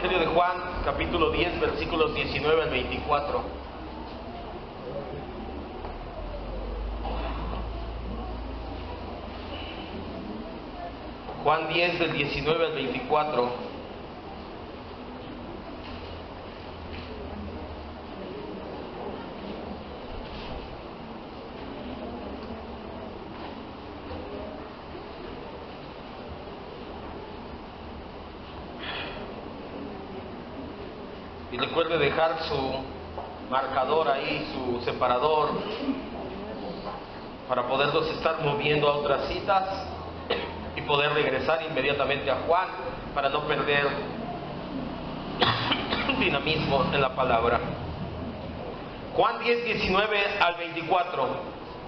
Evangelio de Juan, capítulo 10, versículos 19 al 24. Juan 10, del 19 al 24. Y recuerde dejar su marcador ahí, su separador, para poderlos estar moviendo a otras citas y poder regresar inmediatamente a Juan para no perder dinamismo en la palabra. Juan 10, 19 al 24.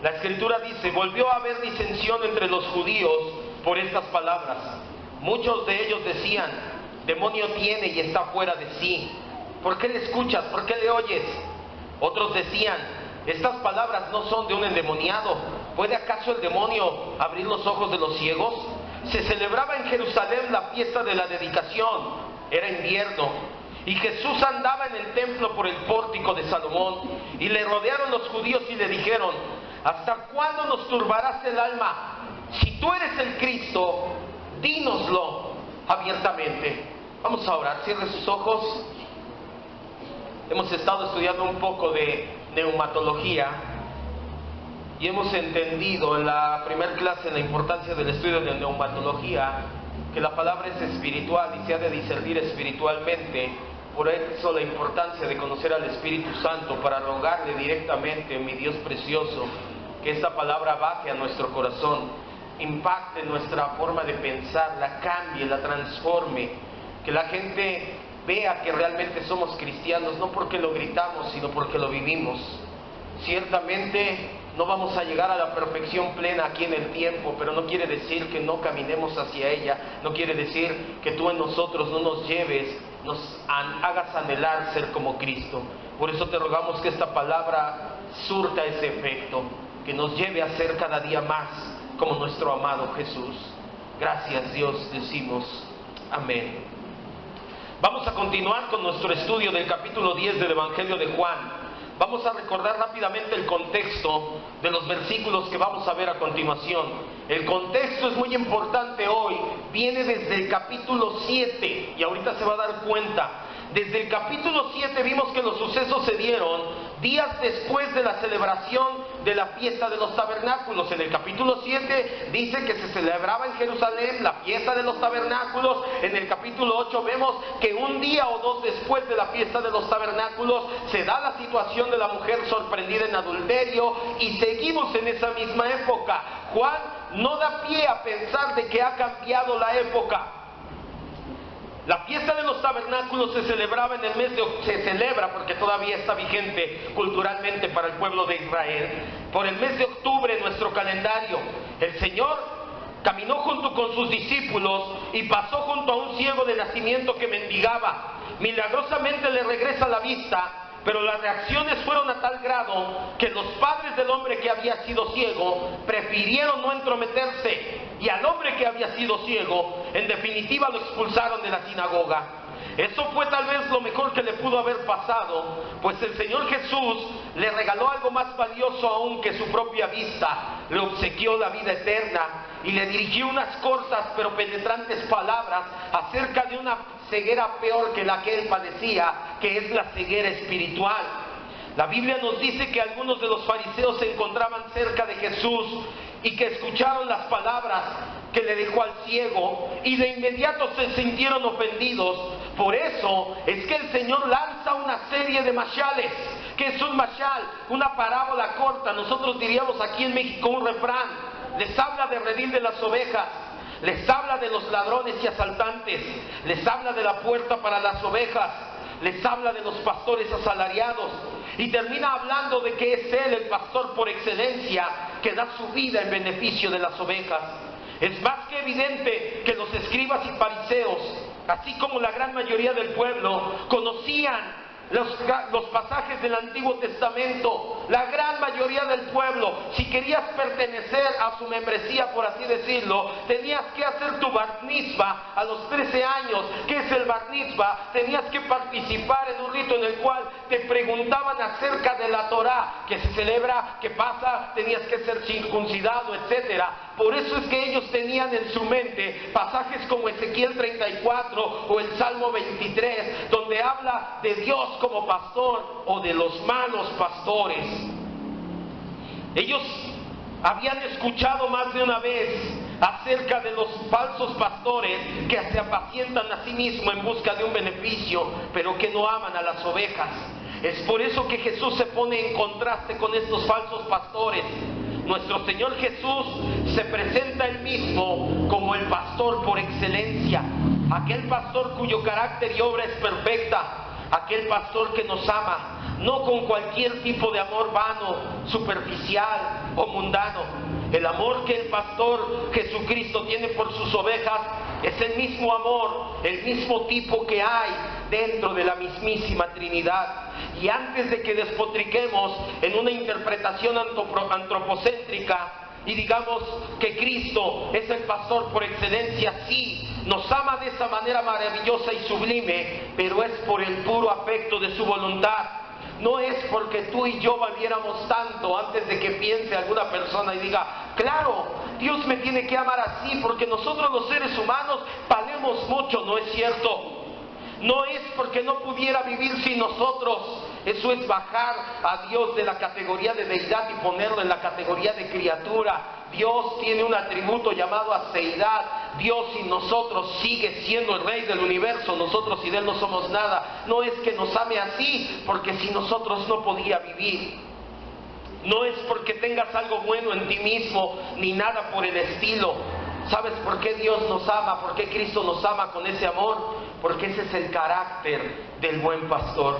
La escritura dice: volvió a haber disensión entre los judíos por estas palabras. Muchos de ellos decían: demonio tiene y está fuera de sí. ¿Por qué le escuchas? ¿Por qué le oyes? Otros decían: estas palabras no son de un endemoniado. ¿Puede acaso el demonio abrir los ojos de los ciegos? Se celebraba en Jerusalén la fiesta de la dedicación. Era invierno, y Jesús andaba en el templo por el pórtico de Salomón, y le rodearon los judíos y le dijeron: ¿hasta cuándo nos turbarás el alma? Si tú eres el Cristo, dínoslo abiertamente. Vamos a orar. Cierre sus ojos. Hemos estado estudiando un poco de neumatología y hemos entendido en la primera clase la importancia del estudio de neumatología, que la palabra es espiritual y se ha de discernir espiritualmente. Por eso la importancia de conocer al Espíritu Santo, para rogarle directamente: mi Dios precioso, que esta palabra baje a nuestro corazón, impacte nuestra forma de pensar, la cambie, la transforme, que la gente vea que realmente somos cristianos, no porque lo gritamos, sino porque lo vivimos. Ciertamente no vamos a llegar a la perfección plena aquí en el tiempo, pero no quiere decir que no caminemos hacia ella, no quiere decir que tú en nosotros no nos lleves, nos hagas anhelar ser como Cristo. Por eso te rogamos que esta palabra surta ese efecto, que nos lleve a ser cada día más como nuestro amado Jesús. Gracias, Dios, decimos amén. Vamos a continuar con nuestro estudio del capítulo 10 del Evangelio de Juan. Vamos a recordar rápidamente el contexto de los versículos que vamos a ver a continuación. El contexto es muy importante hoy. Viene desde el capítulo 7 y ahorita se va a dar cuenta. Desde el capítulo 7 vimos que los sucesos se dieron días después de la celebración de la fiesta de los tabernáculos. En el capítulo 7 dice que se celebraba en Jerusalén la fiesta de los tabernáculos. En el capítulo 8 vemos que un día o dos después de la fiesta de los tabernáculos se da la situación de la mujer sorprendida en adulterio, y seguimos en esa misma época. Juan no da pie a pensar de que ha cambiado la época. La fiesta de los tabernáculos se celebraba en el mes de se celebra porque todavía está vigente culturalmente para el pueblo de Israel, por el mes de octubre en nuestro calendario. El Señor caminó junto con sus discípulos y pasó junto a un ciego de nacimiento que mendigaba. Milagrosamente le regresa la vista, pero las reacciones fueron a tal grado que los padres del hombre que había sido ciego prefirieron no entrometerse, y al hombre que había sido ciego, en definitiva, lo expulsaron de la sinagoga. Eso fue tal vez lo mejor que le pudo haber pasado, pues el Señor Jesús le regaló algo más valioso aún que su propia vista. Le obsequió la vida eterna y le dirigió unas cortas pero penetrantes palabras acerca de una ceguera peor que la que él padecía, que es la ceguera espiritual. La Biblia nos dice que algunos de los fariseos se encontraban cerca de Jesús y que escucharon las palabras que le dejó al ciego, y de inmediato se sintieron ofendidos. Por eso es que el Señor lanza una serie de mashales. ¿Qué es un mashal? Una parábola corta. Nosotros diríamos aquí en México un refrán. Les habla de redil de las ovejas, les habla de los ladrones y asaltantes, les habla de la puerta para las ovejas, les habla de los pastores asalariados, y termina hablando de que es Él el pastor por excelencia, que da su vida en beneficio de las ovejas. Es más que evidente que los escribas y fariseos, así como la gran mayoría del pueblo, conocían los pasajes del Antiguo Testamento. La gran mayoría del pueblo, si querías pertenecer a su membresía, por así decirlo, tenías que hacer tu bar mitzvah a los 13 años. ¿Qué es el bar mitzvah? Tenías que participar en un rito en el cual te preguntaban acerca de la Torah, que se celebra, que pasa, tenías que ser circuncidado, etcétera. Por eso es que ellos tenían en su mente pasajes como Ezequiel 34 o el Salmo 23, donde habla de Dios como pastor o de los malos pastores. Ellos habían escuchado más de una vez acerca de los falsos pastores que se apacientan a sí mismos en busca de un beneficio, pero que no aman a las ovejas. Es por eso que Jesús se pone en contraste con estos falsos pastores. Nuestro Señor Jesús se presenta Él mismo como el pastor por excelencia, aquel pastor cuyo carácter y obra es perfecta, aquel pastor que nos ama, no con cualquier tipo de amor vano, superficial o mundano. El amor que el pastor Jesucristo tiene por sus ovejas es el mismo amor, el mismo tipo que hay dentro de la mismísima Trinidad. Y antes de que despotriquemos en una interpretación antropocéntrica y digamos que Cristo es el pastor por excelencia, sí, nos ama de esa manera maravillosa y sublime, pero es por el puro afecto de su voluntad. No es porque tú y yo valiéramos tanto antes de que piense alguna persona y diga, claro, Dios me tiene que amar así porque nosotros los seres humanos valemos mucho. No es cierto. No es porque no pudiera vivir sin nosotros. Eso es bajar a Dios de la categoría de deidad y ponerlo en la categoría de criatura. Dios tiene un atributo llamado aseidad. Dios sin nosotros sigue siendo el rey del universo. Nosotros sin Él no somos nada. No es que nos ame así, porque sin nosotros no podía vivir. No es porque tengas algo bueno en ti mismo, ni nada por el estilo. ¿Sabes por qué Dios nos ama? ¿Por qué Cristo nos ama con ese amor? Porque ese es el carácter del buen pastor.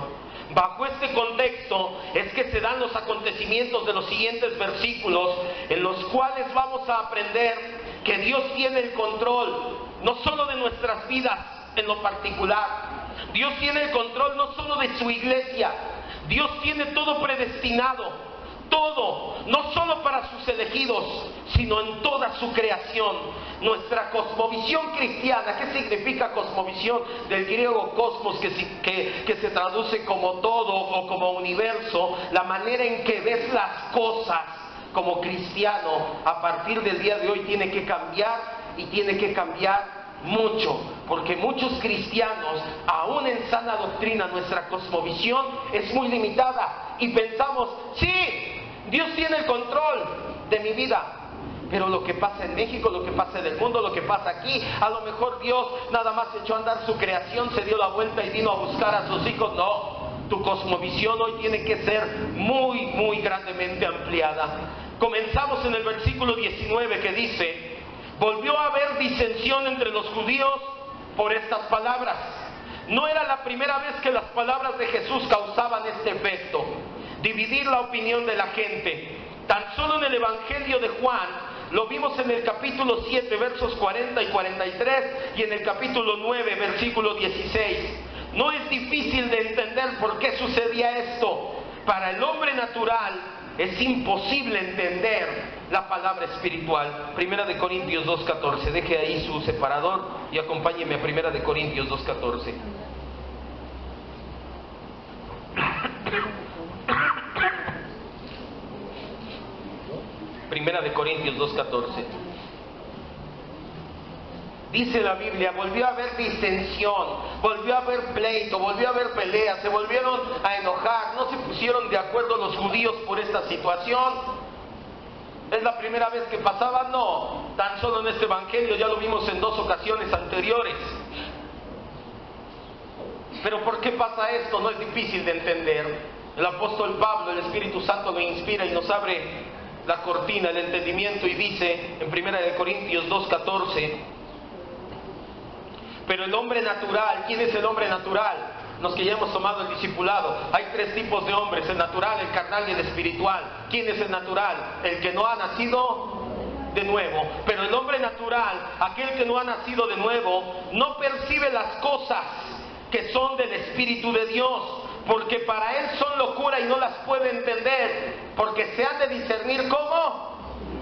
Bajo este contexto es que se dan los acontecimientos de los siguientes versículos, en los cuales vamos a aprender que Dios tiene el control, no solo de nuestras vidas en lo particular. Dios tiene el control no solo de su iglesia. Dios tiene todo predestinado. Todo, no solo para sus elegidos, sino en toda su creación. Nuestra cosmovisión cristiana, ¿qué significa cosmovisión? Del griego cosmos, que se traduce como todo o como universo. La manera en que ves las cosas como cristiano a partir del día de hoy tiene que cambiar, y tiene que cambiar mucho, porque muchos cristianos, aún en sana doctrina, nuestra cosmovisión es muy limitada y pensamos, sí, Dios tiene el control de mi vida, pero lo que pasa en México, lo que pasa en el mundo, lo que pasa aquí, a lo mejor Dios nada más echó a andar su creación, se dio la vuelta y vino a buscar a sus hijos. No, tu cosmovisión hoy tiene que ser muy, muy grandemente ampliada. Comenzamos en el versículo 19 que dice: volvió a haber disensión entre los judíos por estas palabras. No era la primera vez que las palabras de Jesús causaban este efecto, dividir la opinión de la gente. Tan solo en el Evangelio de Juan lo vimos en el capítulo 7, versos 40 y 43, y en el capítulo 9, versículo 16. No es difícil de entender por qué sucedía esto. Para el hombre natural es imposible entender la palabra espiritual. Primera de Corintios 2:14. Deje ahí su separador y acompáñeme a Primera de Corintios 2:14. Primera de Corintios 2:14. Dice la Biblia, volvió a haber disensión, volvió a haber pleito, volvió a haber pelea, se volvieron a enojar, no se pusieron de acuerdo los judíos por esta situación. ¿Es la primera vez que pasaba? No, tan solo en este evangelio, ya lo vimos en 2 ocasiones anteriores. Pero ¿por qué pasa esto? No es difícil de entender. El apóstol Pablo, el Espíritu Santo lo inspira y nos abre la cortina, el entendimiento, y dice en 1 Corintios 2:14: pero el hombre natural, ¿quién es el hombre natural? Los que ya hemos tomado el discipulado. Hay 3 tipos de hombres: el natural, el carnal y el espiritual. ¿Quién es el natural? El que no ha nacido de nuevo. Pero el hombre natural, aquel que no ha nacido de nuevo, no percibe las cosas que son del Espíritu de Dios, porque para él son locura y no las puede entender, porque se han de discernir como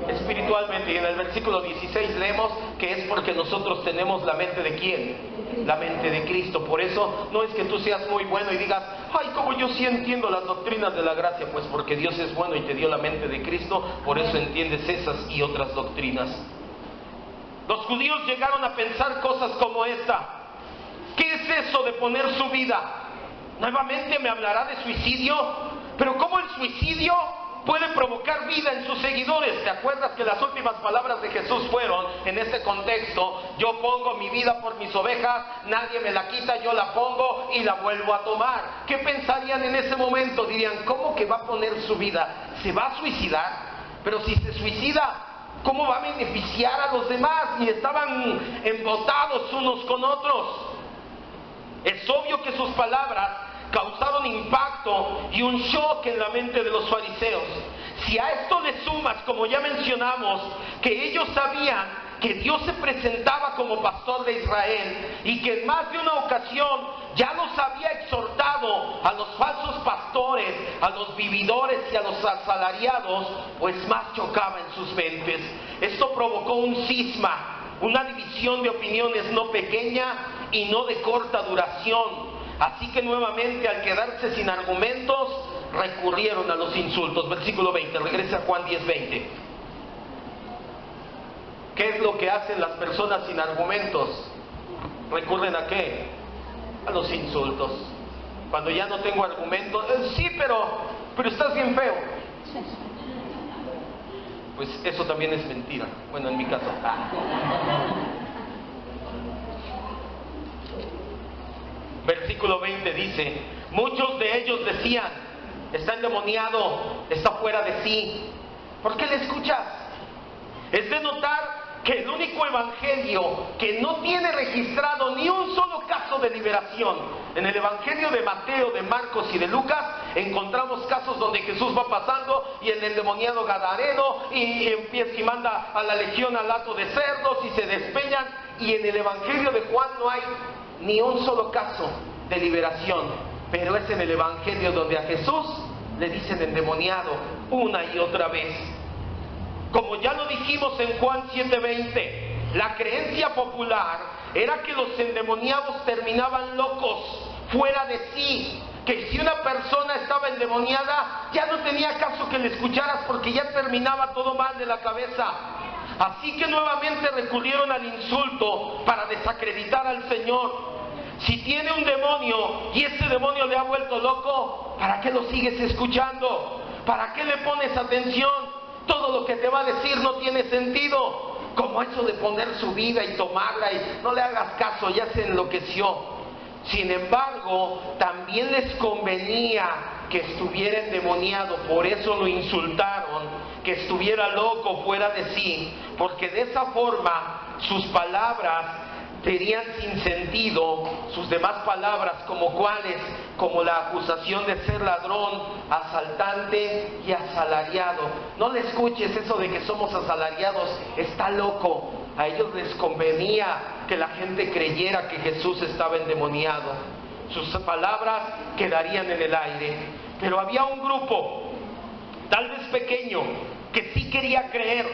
espiritualmente. Y en el versículo 16 leemos que es porque nosotros tenemos la mente de ¿quién? La mente de Cristo. Por eso no es que tú seas muy bueno y digas, ay, como yo sí entiendo las doctrinas de la gracia. Pues porque Dios es bueno y te dio la mente de Cristo, por eso entiendes esas y otras doctrinas. Los judíos llegaron a pensar cosas como esta: ¿qué es eso de poner su vida? Nuevamente me hablará de suicidio, pero ¿cómo el suicidio puede provocar vida en sus seguidores? ¿Te acuerdas que las últimas palabras de Jesús fueron en este contexto? Yo pongo mi vida por mis ovejas, nadie me la quita, yo la pongo y la vuelvo a tomar. ¿Qué pensarían en ese momento? Dirían, ¿cómo que va a poner su vida? ¿Se va a suicidar? Pero si se suicida, ¿cómo va a beneficiar a los demás? Y estaban embotados unos con otros. Es obvio que sus palabras causaron impacto y un shock en la mente de los fariseos. Si a esto le sumas, como ya mencionamos, que ellos sabían que Dios se presentaba como pastor de Israel y que en más de una ocasión ya los había exhortado a los falsos pastores, a los vividores y a los asalariados, pues más chocaba en sus mentes. Esto provocó un cisma, una división de opiniones no pequeña y no de corta duración. Así que nuevamente, al quedarse sin argumentos, recurrieron a los insultos. Versículo 20, regresa a Juan 10:20. ¿Qué es lo que hacen las personas sin argumentos? ¿Recurren a qué? A los insultos. Cuando ya no tengo argumentos, sí, pero estás bien feo. Pues eso también es mentira. Bueno, en mi caso. Versículo 20 dice, muchos de ellos decían, está endemoniado, está fuera de sí. ¿Por qué le escuchas? Es de notar que el único evangelio que no tiene registrado ni un solo caso de liberación, en el evangelio de Mateo, de Marcos y de Lucas, encontramos casos donde Jesús va pasando y el endemoniado gadareno y empieza y manda a la legión al hato de cerdos y se despeñan, y en el evangelio de Juan no hay ni un solo caso de liberación, pero es en el evangelio donde a Jesús le dicen endemoniado una y otra vez. Como ya lo dijimos en Juan 7:20, la creencia popular era que los endemoniados terminaban locos, fuera de sí, que si una persona estaba endemoniada ya no tenía caso que le escucharas porque ya terminaba todo mal de la cabeza. Así que nuevamente recurrieron al insulto para desacreditar al Señor. Si tiene un demonio y ese demonio le ha vuelto loco, ¿para qué lo sigues escuchando? ¿Para qué le pones atención? Todo lo que te va a decir no tiene sentido. Como eso de poner su vida y tomarla y no le hagas caso, ya se enloqueció. Sin embargo, también les convenía que estuviera endemoniado, por eso lo insultaron, que estuviera loco, fuera de sí, porque de esa forma sus palabras serían sin sentido, sus demás palabras como cuáles, como la acusación de ser ladrón, asaltante y asalariado. No le escuches eso de que somos asalariados, está loco. A ellos les convenía que la gente creyera que Jesús estaba endemoniado. Sus palabras quedarían en el aire. Pero había un grupo, tal vez pequeño, que sí quería creer,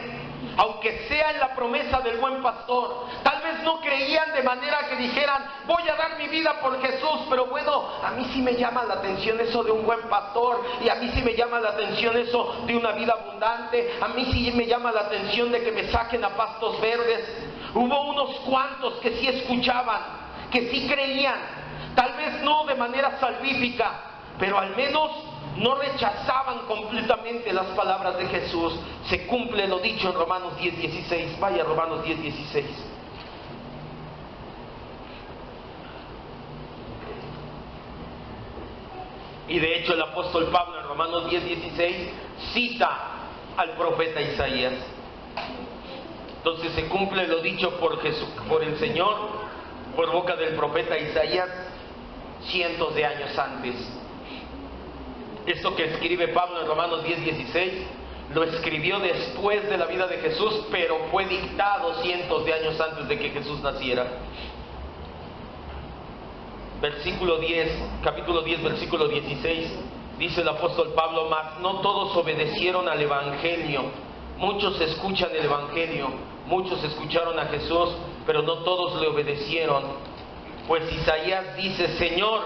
aunque sea en la promesa del buen pastor. Tal vez no creían de manera que dijeran, voy a dar mi vida por Jesús, pero bueno, a mí sí me llama la atención eso de un buen pastor, y a mí sí me llama la atención eso de una vida abundante, a mí sí me llama la atención de que me saquen a pastos verdes. Hubo unos cuantos que sí escuchaban, que sí creían, tal vez no de manera salvífica, pero al menos no rechazaban completamente las palabras de Jesús. Se cumple lo dicho en Romanos 10:16. Vaya, Romanos 10:16. Y de hecho el apóstol Pablo en Romanos 10:16 cita al profeta Isaías. Entonces se cumple lo dicho por Jesús, por el Señor, por boca del profeta Isaías, cientos de años antes. Esto que escribe Pablo en Romanos 10:16 lo escribió después de la vida de Jesús, pero fue dictado cientos de años antes de que Jesús naciera. versículo 10, capítulo 10, versículo 16, dice el apóstol Pablo: mas no todos obedecieron al Evangelio. Muchos escuchan el Evangelio, muchos escucharon a Jesús, pero no todos le obedecieron. Pues Isaías dice: Señor,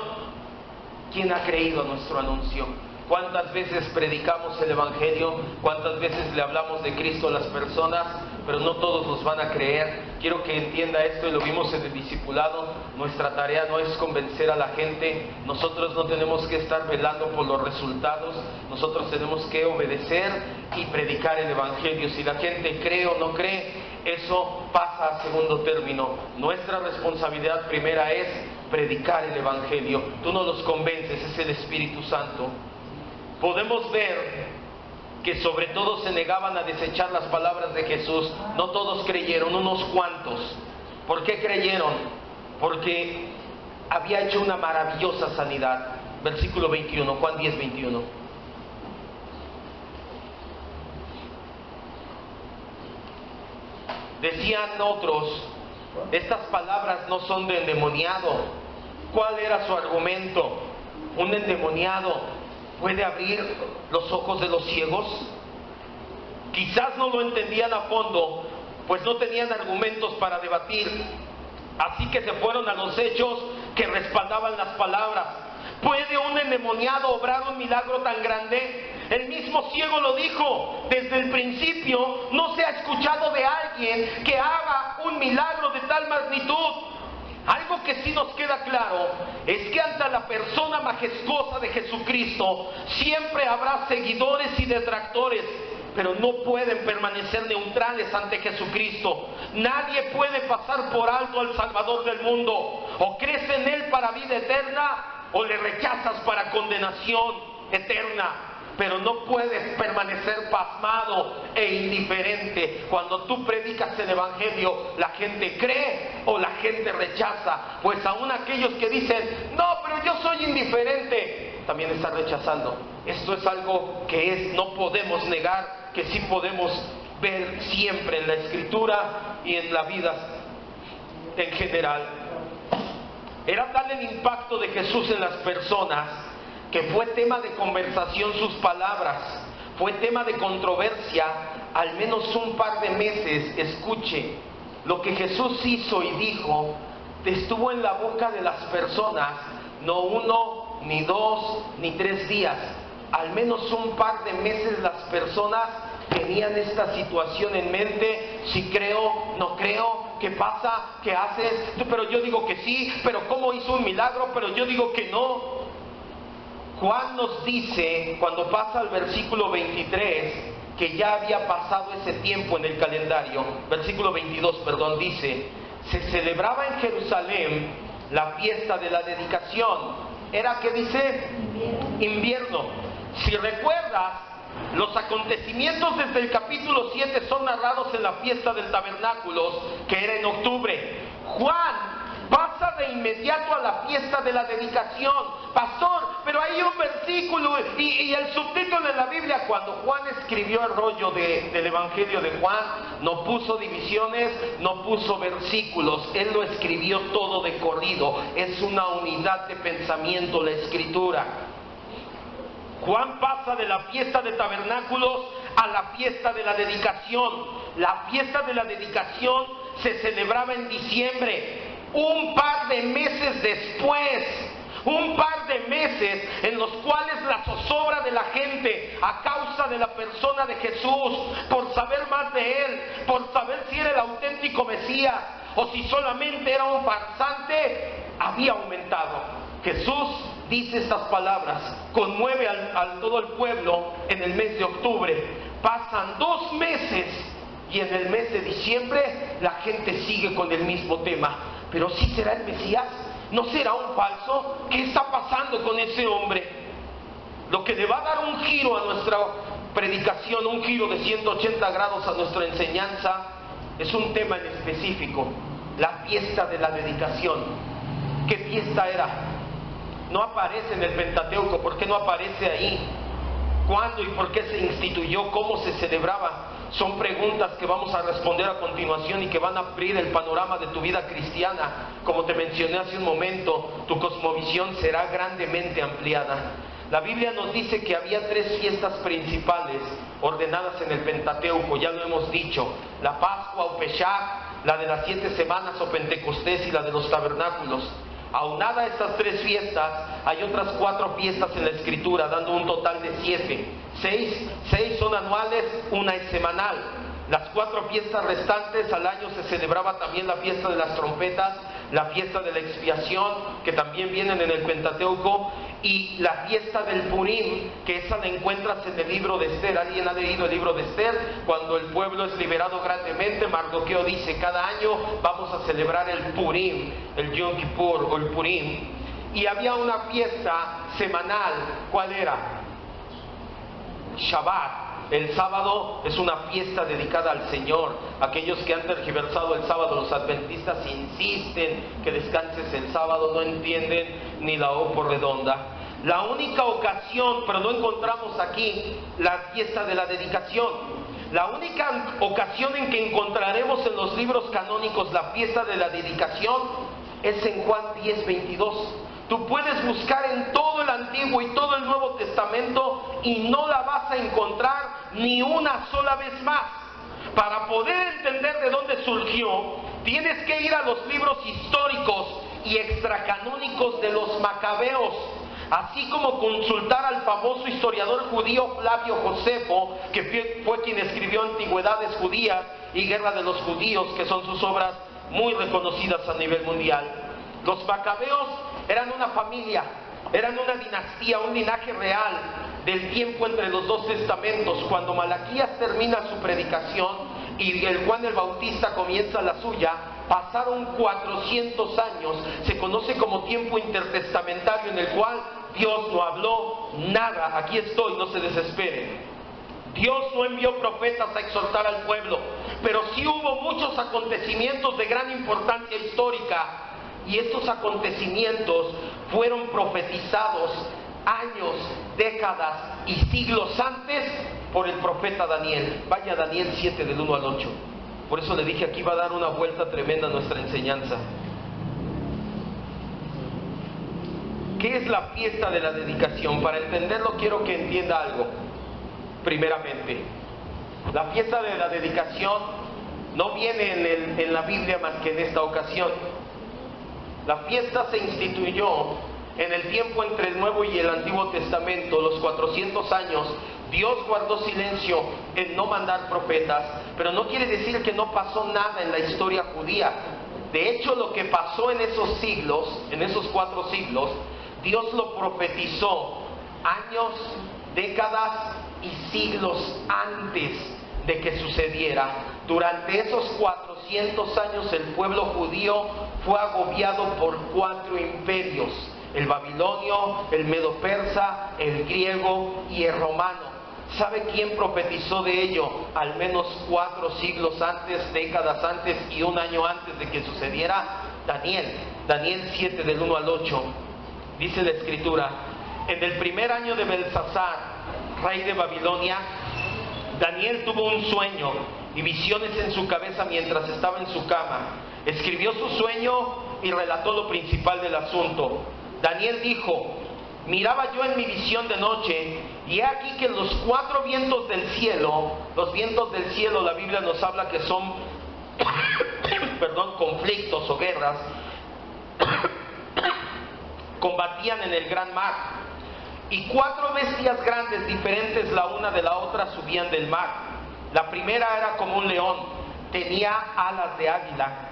¿quién ha creído a nuestro anuncio? ¿Cuántas veces predicamos el Evangelio? ¿Cuántas veces le hablamos de Cristo a las personas? Pero no todos nos van a creer. Quiero que entienda esto, y lo vimos en el discipulado. Nuestra tarea no es convencer a la gente. Nosotros no tenemos que estar velando por los resultados. Nosotros tenemos que obedecer y predicar el Evangelio. Si la gente cree o no cree, eso pasa a segundo término. Nuestra responsabilidad primera es predicar el Evangelio. Tú no los convences, es el Espíritu Santo. Podemos ver que sobre todo se negaban a desechar las palabras de Jesús. No todos creyeron, unos cuantos. ¿Por qué creyeron? Porque había hecho una maravillosa sanidad. Versículo 21, Juan 10, 21. Decían otros: estas palabras no son de endemoniado. ¿Cuál era su argumento? ¿Un endemoniado puede abrir los ojos de los ciegos? Quizás no lo entendían a fondo, pues no tenían argumentos para debatir. Así que se fueron a los hechos que respaldaban las palabras. ¿Puede un endemoniado obrar un milagro tan grande? El mismo ciego lo dijo: desde el principio no se ha escuchado de alguien que haga un milagro de tal magnitud. Algo que sí nos queda claro es que ante la persona majestuosa de Jesucristo siempre habrá seguidores y detractores, pero no pueden permanecer neutrales ante Jesucristo. Nadie puede pasar por alto al Salvador del mundo. O crees en Él para vida eterna, o le rechazas para condenación eterna. Pero no puedes permanecer pasmado e indiferente. Cuando tú predicas el Evangelio, la gente cree o la gente rechaza. Pues aún aquellos que dicen: no, pero yo soy indiferente, también están rechazando. Esto es algo que no podemos negar, que sí podemos ver siempre en la Escritura y en la vida en general. Era tal el impacto de Jesús en las personas que fue tema de conversación sus palabras, fue tema de controversia al menos un par de meses. Escuche, lo que Jesús hizo y dijo estuvo en la boca de las personas, no 1, ni 2, ni 3 días, al menos un par de meses. Las personas tenían esta situación en mente: si creo, no creo, ¿qué pasa? ¿Qué haces? Pero yo digo que sí, pero ¿cómo hizo un milagro? Pero yo digo que no. Juan nos dice, cuando pasa al versículo 23, que ya había pasado ese tiempo en el calendario. Versículo 22, perdón, dice: se celebraba en Jerusalén la fiesta de la dedicación. ¿Era qué dice? Invierno. Si recuerdas, los acontecimientos desde el capítulo 7 son narrados en la fiesta del tabernáculos, que era en octubre. Juan pasa de inmediato a la fiesta de la dedicación. Pastor, pero hay un versículo y el subtítulo de la Biblia. Cuando Juan escribió el rollo del Evangelio de Juan, no puso divisiones, no puso versículos. Él lo escribió todo de corrido. Es una unidad de pensamiento la Escritura. Juan pasa de la fiesta de tabernáculos a la fiesta de la dedicación. La fiesta de la dedicación se celebraba en diciembre, un par de meses después, un par de meses en los cuales la zozobra de la gente a causa de la persona de Jesús, por saber más de Él, por saber si era el auténtico Mesías o si solamente era un farsante, había aumentado. Jesús dice estas palabras, conmueve a todo el pueblo en el mes de octubre. Pasan 2 meses y en el mes de diciembre la gente sigue con el mismo tema. ¿Pero sí será el Mesías? ¿No será un falso? ¿Qué está pasando con ese hombre? Lo que le va a dar un giro a nuestra predicación, un giro de 180 grados a nuestra enseñanza, es un tema en específico: la fiesta de la dedicación. ¿Qué fiesta era? No aparece en el Pentateuco. ¿Por qué no aparece ahí? ¿Cuándo y por qué se instituyó? ¿Cómo se celebraba? Son preguntas que vamos a responder a continuación y que van a abrir el panorama de tu vida cristiana. Como te mencioné hace un momento, tu cosmovisión será grandemente ampliada. La Biblia nos dice que había 3 fiestas principales ordenadas en el Pentateuco, ya lo hemos dicho: la Pascua o Pesach, la de las 7 semanas o Pentecostés y la de los tabernáculos. Aunada a estas 3 fiestas, hay otras 4 fiestas en la Escritura, dando un total de 7. 6 son anuales, una es semanal. Las 4 fiestas restantes al año se celebraba también la fiesta de las trompetas, la fiesta de la expiación, que también vienen en el Pentateuco, y la fiesta del Purim, que esa la encuentras en el libro de Esther. ¿Alguien ha leído el libro de Esther? Cuando el pueblo es liberado grandemente, Mardoqueo dice: cada año vamos a celebrar el Purim, el Yom Kippur o el Purim. Y había una fiesta semanal. ¿Cuál era? Shabbat. El sábado es una fiesta dedicada al Señor. Aquellos que han tergiversado el sábado, los adventistas, insisten que descanses el sábado, no entienden ni la O por redonda. La única ocasión, pero no encontramos aquí la fiesta de la dedicación. La única ocasión en que encontraremos en los libros canónicos la fiesta de la dedicación es en Juan 10:22. Tú puedes buscar en todo el Antiguo y todo el Nuevo Testamento y no la vas a encontrar ni una sola vez más. Para poder entender de dónde surgió, tienes que ir a los libros históricos y extracanónicos de los Macabeos, así como consultar al famoso historiador judío Flavio Josefo, que fue quien escribió Antigüedades Judías y Guerra de los Judíos, que son sus obras muy reconocidas a nivel mundial. Los Macabeos eran una familia, eran una dinastía, un linaje real del tiempo entre los 2 testamentos. Cuando Malaquías termina su predicación y el Juan el Bautista comienza la suya, pasaron 400 años. Se conoce como tiempo intertestamentario, en el cual Dios no habló nada. Aquí estoy, no se desesperen. Dios no envió profetas a exhortar al pueblo, pero sí hubo muchos acontecimientos de gran importancia histórica. Y estos acontecimientos fueron profetizados años, décadas y siglos antes por el profeta Daniel. Vaya Daniel 7 del 1 al 8. Por eso le dije, aquí va a dar una vuelta tremenda a nuestra enseñanza. ¿Qué es la fiesta de la dedicación? Para entenderlo quiero que entienda algo. Primeramente, la fiesta de la dedicación no viene en la Biblia más que en esta ocasión. La fiesta se instituyó en el tiempo entre el Nuevo y el Antiguo Testamento, los 400 años. Dios guardó silencio en no mandar profetas, pero no quiere decir que no pasó nada en la historia judía. De hecho, lo que pasó en esos siglos, en esos 4 siglos, Dios lo profetizó años, décadas y siglos antes de que sucediera. Durante esos 400 años el pueblo judío fue agobiado por 4 imperios: el babilonio, el medo-persa, el griego y el romano. ¿Sabe quién profetizó de ello? Al menos 4 siglos antes, décadas antes y un año antes de que sucediera. Daniel 7 del 1 al 8. Dice la Escritura: en el primer año de Belsasar, rey de Babilonia, Daniel tuvo un sueño y visiones en su cabeza mientras estaba en su cama. Escribió su sueño y relató lo principal del asunto. Daniel dijo: miraba yo en mi visión de noche, y he aquí que los 4 vientos del cielo, la Biblia nos habla que son conflictos o guerras, combatían en el gran mar. Y 4 bestias grandes, diferentes la una de la otra, subían del mar. La primera era como un león, tenía alas de águila.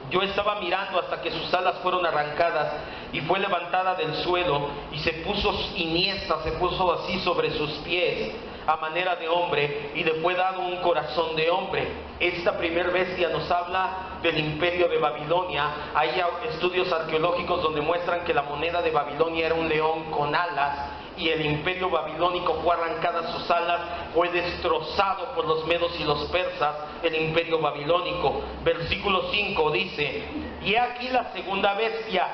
Yo estaba mirando hasta que sus alas fueron arrancadas y fue levantada del suelo y se puso iniesta, se puso así sobre sus pies a manera de hombre, y le fue dado un corazón de hombre. Esta primer bestia nos habla del imperio de Babilonia. Hay estudios arqueológicos donde muestran que la moneda de Babilonia era un león con alas, y el imperio babilónico fue arrancada sus alas, fue destrozado por los medos y los persas, el imperio babilónico. Versículo 5 dice: y he aquí la segunda bestia,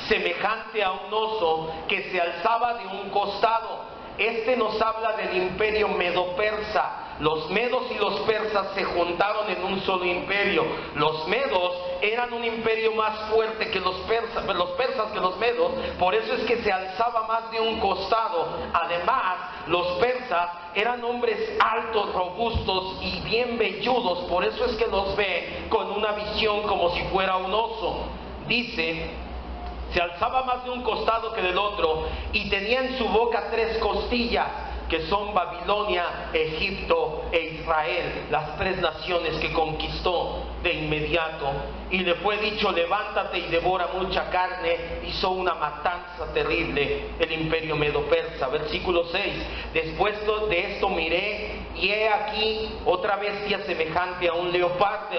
semejante a un oso, que se alzaba de un costado. Este nos habla del imperio medo-persa. Los medos y los persas se juntaron en un solo imperio. Los medos eran un imperio más fuerte que los persas que los medos, por eso es que se alzaba más de un costado. Además, los persas eran hombres altos, robustos y bien velludos, por eso es que los ve con una visión como si fuera un oso. Dice, se alzaba más de un costado que del otro, y tenía en su boca 3 costillas, que son Babilonia, Egipto e Israel, las 3 naciones que conquistó de inmediato. Y le fue dicho, levántate y devora mucha carne. Hizo una matanza terrible el imperio medo-persa. Versículo 6, después de esto miré, y he aquí otra bestia semejante a un leopardo.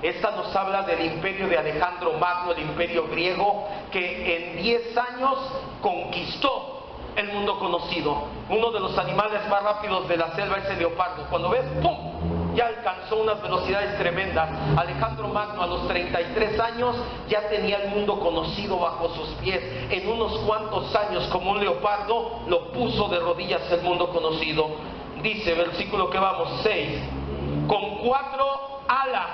Esta nos habla del imperio de Alejandro Magno, el imperio griego, que en 10 años conquistó el mundo conocido. Uno de los animales más rápidos de la selva es el leopardo. Cuando ves, ¡pum!, ya alcanzó unas velocidades tremendas. Alejandro Magno a los 33 años ya tenía el mundo conocido bajo sus pies. En unos cuantos años, como un leopardo, lo puso de rodillas el mundo conocido. Dice, versículo que vamos, 6, con 4 alas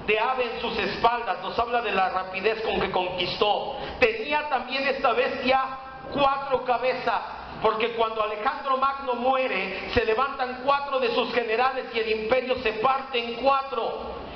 de ave en sus espaldas. Nos habla de la rapidez con que conquistó. Tenía también esta bestia 4 cabezas, porque cuando Alejandro Magno muere, se levantan 4 de sus generales y el imperio se parte en 4.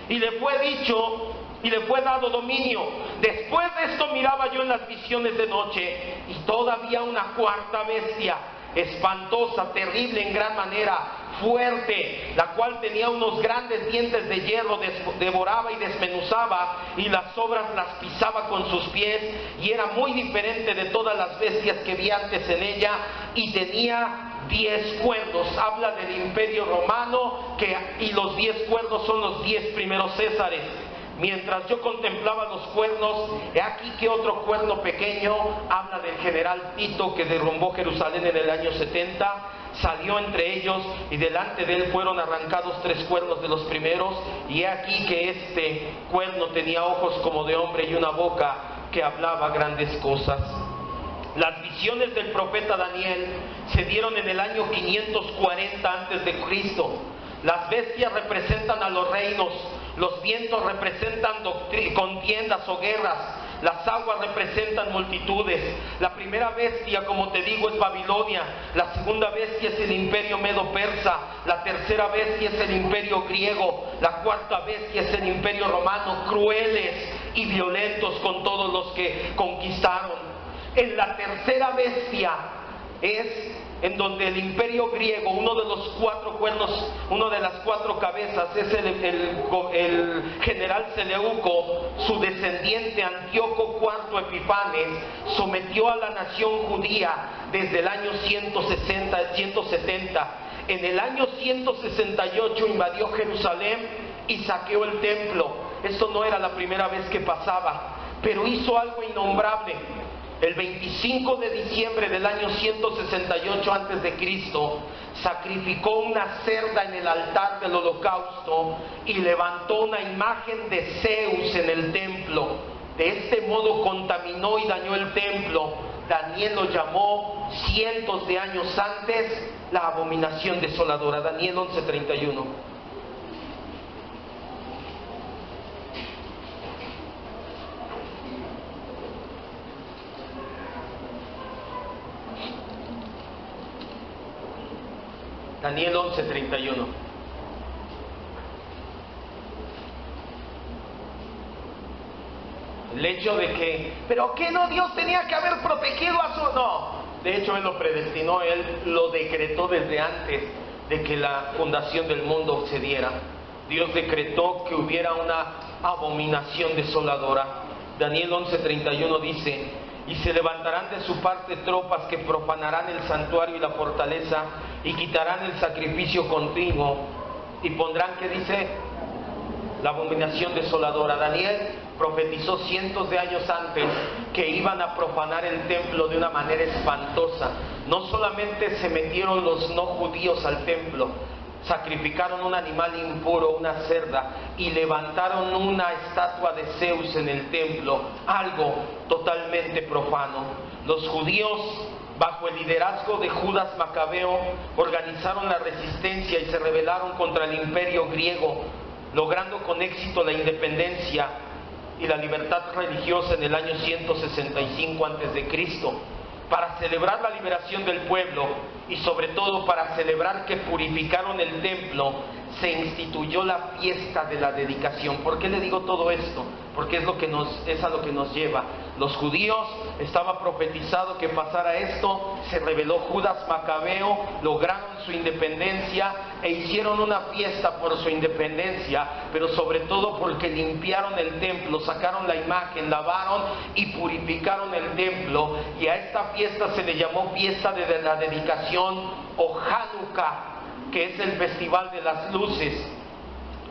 Y le fue dicho y le fue dado dominio. Después de esto miraba yo en las visiones de noche, y todavía una 4ª bestia, espantosa, terrible en gran manera, fuerte, la cual tenía unos grandes dientes de hierro, devoraba y desmenuzaba, y las sobras las pisaba con sus pies, y era muy diferente de todas las bestias que vi antes en ella, y tenía 10 cuernos. Habla del imperio romano, y los 10 cuernos son los 10 primeros Césares. Mientras yo contemplaba los cuernos, he aquí que otro cuerno pequeño, habla del general Tito, que derrumbó Jerusalén en el año 70, salió entre ellos, y delante de él fueron arrancados 3 cuernos de los primeros, y he aquí que este cuerno tenía ojos como de hombre y una boca que hablaba grandes cosas. Las visiones del profeta Daniel se dieron en el año 540 antes de Cristo. Las bestias representan a los reinos, los vientos representan contiendas o guerras, las aguas representan multitudes. La primera bestia, como te digo, es Babilonia. La segunda bestia es el imperio medo-persa. La tercera bestia es el imperio griego. La 4ª bestia es el imperio romano, crueles y violentos con todos los que conquistaron. En la tercera bestia es en donde el imperio griego, uno de los 4 cuernos, una de las 4 cabezas, es el general Seleuco, su descendiente Antíoco IV Epifanes, sometió a la nación judía desde el año 170. En el año 168 invadió Jerusalén y saqueó el templo. Esto no era la primera vez que pasaba, pero hizo algo innombrable. El 25 de diciembre del año 168 a.C., sacrificó una cerda en el altar del holocausto y levantó una imagen de Zeus en el templo. De este modo contaminó y dañó el templo. Daniel lo llamó cientos de años antes la abominación desoladora. Daniel 11:31. Daniel 11:31. El hecho de que, pero ¿qué no Dios tenía que haber protegido a su? No, de hecho Él lo predestinó, Él lo decretó desde antes de que la fundación del mundo se diera. Dios decretó que hubiera una abominación desoladora. Daniel 11:31 dice: y se levantarán de su parte tropas que profanarán el santuario y la fortaleza, y quitarán el sacrificio continuo, y pondrán, ¿qué dice? La abominación desoladora. Daniel profetizó cientos de años antes que iban a profanar el templo de una manera espantosa. No solamente se metieron los no judíos al templo, sacrificaron un animal impuro, una cerda, y levantaron una estatua de Zeus en el templo, algo totalmente profano. Los judíos, bajo el liderazgo de Judas Macabeo, organizaron la resistencia y se rebelaron contra el imperio griego, logrando con éxito la independencia y la libertad religiosa en el año 165 a.C., para celebrar la liberación del pueblo y sobre todo para celebrar que purificaron el templo, se instituyó la fiesta de la dedicación. ¿Por qué le digo todo esto? Porque es a lo que nos lleva. Los judíos, estaba profetizado que pasara esto, se rebeló Judas Macabeo, lograron su independencia e hicieron una fiesta por su independencia, pero sobre todo porque limpiaron el templo, sacaron la imagen, lavaron y purificaron el templo, y a esta fiesta se le llamó fiesta de la dedicación o Hanukkah, que es el festival de las luces.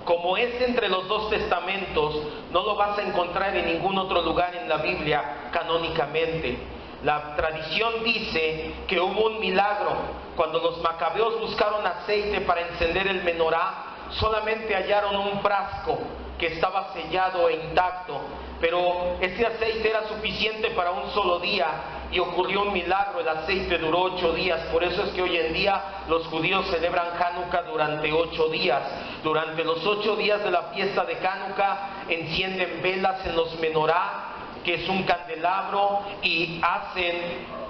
Como es entre los dos testamentos, no lo vas a encontrar en ningún otro lugar en la Biblia canónicamente. La tradición dice que hubo un milagro. Cuando los macabeos buscaron aceite para encender el menorá, solamente hallaron un frasco que estaba sellado e intacto, pero ese aceite era suficiente para un solo día, y ocurrió un milagro. El aceite duró 8 días. Por eso es que hoy en día los judíos celebran Hanukkah durante 8 días. Durante los 8 días de la fiesta de Hanukkah encienden velas en los menorá, que es un candelabro, y hacen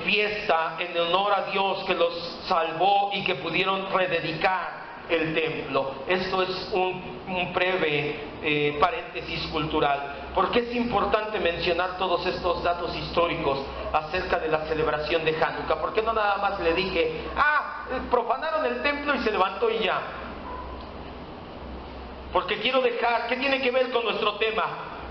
fiesta en honor a Dios que los salvó y que pudieron rededicar el templo. Esto es un breve paréntesis cultural. ¿Por qué es importante mencionar todos estos datos históricos acerca de la celebración de Hanukkah? ¿Por qué no nada más le dije, profanaron el templo y se levantó y ya? Porque quiero dejar, ¿qué tiene que ver con nuestro tema?